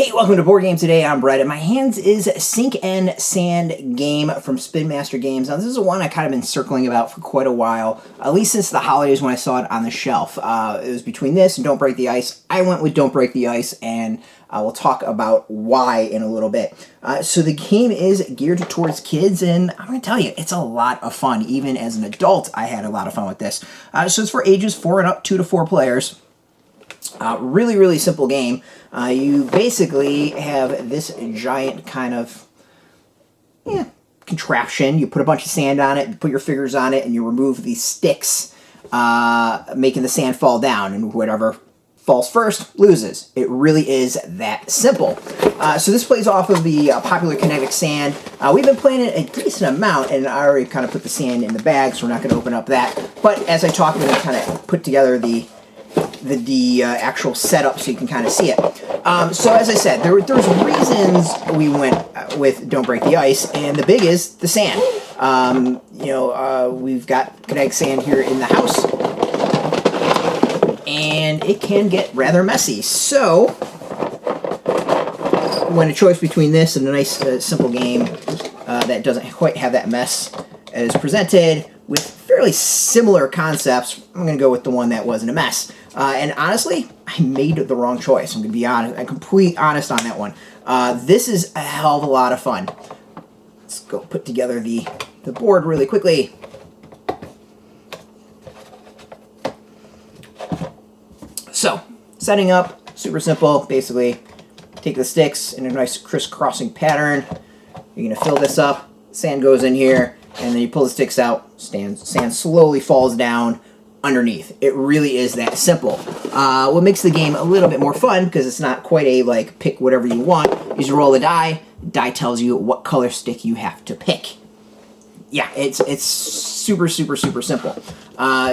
Hey, welcome to Board Game Today. I'm Brett. In my hands is Kinetic Sand game from Spin Master Games. Now, this is one I kind of been circling about for quite a while, at least since the holidays when I saw it on the shelf. It was between this and Don't Break the Ice. I went with Don't Break the Ice, and we'll talk about why in a little bit. So the game is geared towards kids, and I'm going to tell you, it's a lot of fun. Even as an adult, I had a lot of fun with this. So it's for ages 4 and up, 2 to 4 players. Really simple game. You basically have this giant kind of contraption. You put a bunch of sand on it, you put your figures on it, and you remove these sticks, making the sand fall down, and whatever falls first loses. It really is that simple. So this plays off of the popular Kinetic Sand. We've been playing it a decent amount, and I already kind of put the sand in the bag, so we're not going to open up that. But as I talk, we're going to kind of put together the actual setup so you can kind of see it. So as I said, there's reasons we went with Don't Break the Ice, and the big is the sand. We've got Kinetic Sand here in the house, and it can get rather messy. So when a choice between this and a nice simple game that doesn't quite have that mess is presented with fairly similar concepts, I'm going to go with the one that wasn't a mess. And honestly, I made the wrong choice. I'm going to be honest. I'm completely honest on that one. This is a hell of a lot of fun. Let's go put together the board really quickly. So, setting up, super simple. Basically, take the sticks in a nice crisscrossing pattern. You're going to fill this up. Sand goes in here, and then you pull the sticks out. Sand slowly falls down underneath. It really is that simple. What makes the game a little bit more fun, because it's not quite a pick whatever you want, is you roll the die. The die tells you what color stick you have to pick. Yeah, it's super simple.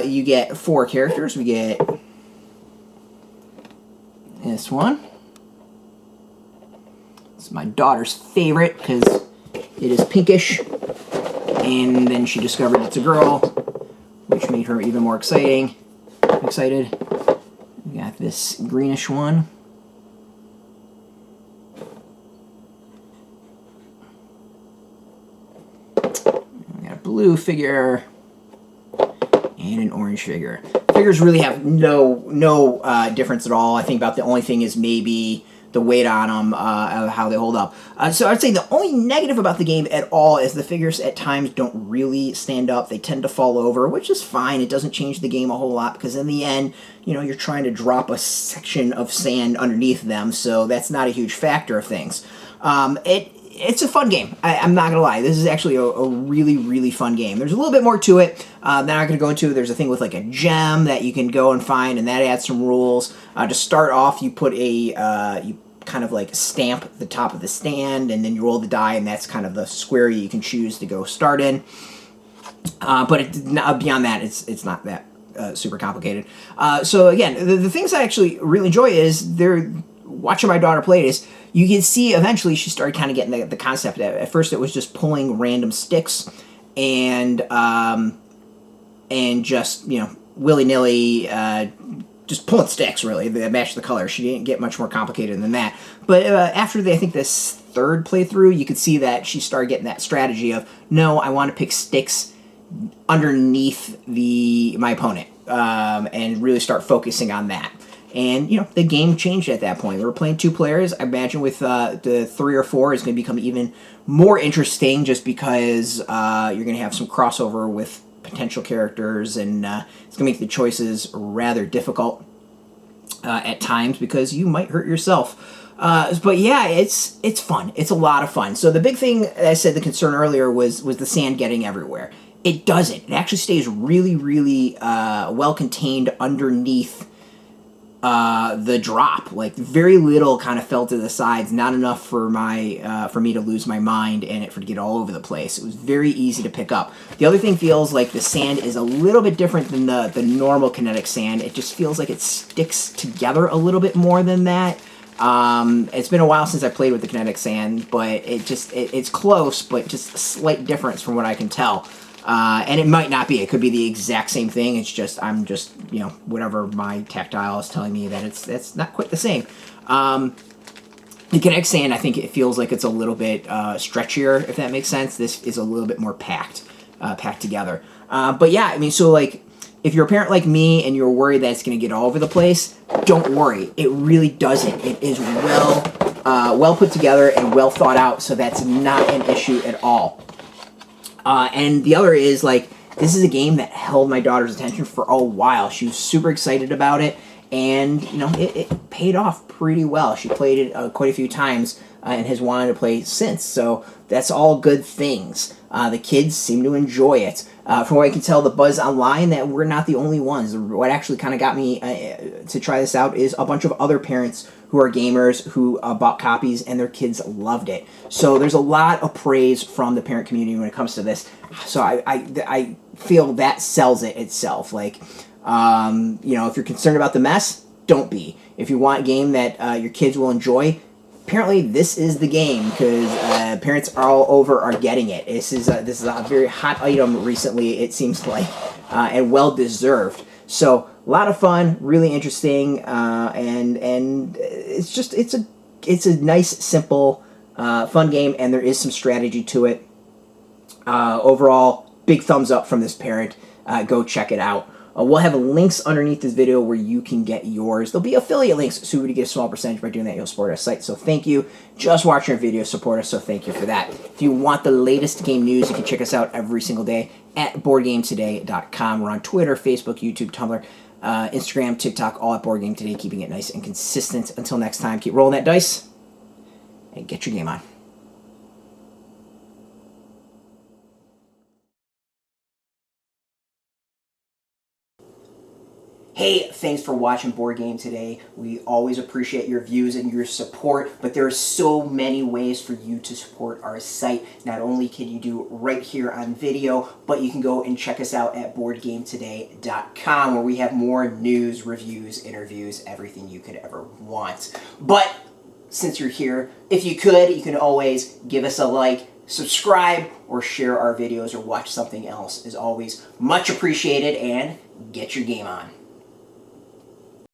You get 4 characters. We get this one. It's my daughter's favorite because it is pinkish, and then she discovered it's a girl, which made her even more excited. We got this greenish one. We got a blue figure and an orange figure. Figures really have no difference at all. I think about the only thing is maybe the weight on them, how they hold up. So I'd say the only negative about the game at all is the figures at times don't really stand up. They tend to fall over, which is fine. It doesn't change the game a whole lot because in the end, you're trying to drop a section of sand underneath them, so that's not a huge factor of things. It's a fun game. I'm not going to lie. This is actually a really fun game. There's a little bit more to it that I'm not going to go into. There's a thing with a gem that you can go and find, and that adds some rules. To start off, you put you kind of stamp the top of the stand, and then you roll the die, and that's kind of the square you can choose to go start in. But beyond that, it's not that super complicated. So again, the things I actually really enjoy is watching my daughter play this. You can see eventually she started kind of getting the concept. At first it was just pulling random sticks and just, willy-nilly just pulling sticks, really, that match the color. She didn't get much more complicated than that. But after I think this third playthrough, you could see that she started getting that strategy of, no, I want to pick sticks underneath my opponent and really start focusing on that. And, the game changed at that point. We were playing 2 players. I imagine with the 3 or 4, it's going to become even more interesting just because you're going to have some crossover with potential characters, and it's going to make the choices rather difficult at times because you might hurt yourself. But yeah, it's fun. It's a lot of fun. So the big thing, I said the concern earlier, was the sand getting everywhere. It doesn't. It actually stays really well contained underneath the drop. Very little kind of fell to the sides, not enough for me to lose my mind and to get all over the place. It was very easy to pick up. The other thing feels like the sand is a little bit different than the normal Kinetic Sand. It just feels like it sticks together a little bit more than that. It's been a while since I played with the Kinetic Sand, but it's close, but just a slight difference from what I can tell. And it might not be. It could be the exact same thing. It's just, I'm just, you know, whatever my tactile is telling me that it's not quite the same. The Kinetic Sand, I think it feels like it's a little bit stretchier, if that makes sense. This is a little bit more packed together. But yeah, I mean, so like, if you're a parent like me and you're worried that it's going to get all over the place, don't worry. It really doesn't. It is well put together and well thought out, so that's not an issue at all. And the other is, like, this is a game that held my daughter's attention for a while. She was super excited about it, and, you know, it paid off pretty well. She played it quite a few times and has wanted to play since, so that's all good things. The kids seem to enjoy it. From what I can tell, the buzz online, that we're not the only ones. What actually kind of got me to try this out is a bunch of other parents who are gamers who bought copies and their kids loved it. So there's a lot of praise from the parent community when it comes to this. So I feel that sells it itself. Like, you know, if you're concerned about the mess, don't be. If you want a game that your kids will enjoy, apparently this is the game, because parents all over are getting it. This is a very hot item recently, it seems like, and well deserved. So a lot of fun, really interesting, and it's a nice, simple, fun game, and there is some strategy to it. Overall, big thumbs up from this parent. Go check it out. We'll have links underneath this video where you can get yours. There'll be affiliate links, so we get a small percentage by doing that. You'll support our site, so thank you. Just watching our videos, support us, so thank you for that. If you want the latest game news, you can check us out every single day at BoardGameToday.com. We're on Twitter, Facebook, YouTube, Tumblr, Instagram, TikTok, all at BoardGameToday, keeping it nice and consistent. Until next time, keep rolling that dice and get your game on. Hey, thanks for watching Board Game Today. We always appreciate your views and your support, but there are so many ways for you to support our site. Not only can you do it right here on video, but you can go and check us out at BoardGameToday.com, where we have more news, reviews, interviews, everything you could ever want. But since you're here, if you could, you can always give us a like, subscribe, or share our videos, or watch something else. Is always much appreciated, and get your game on.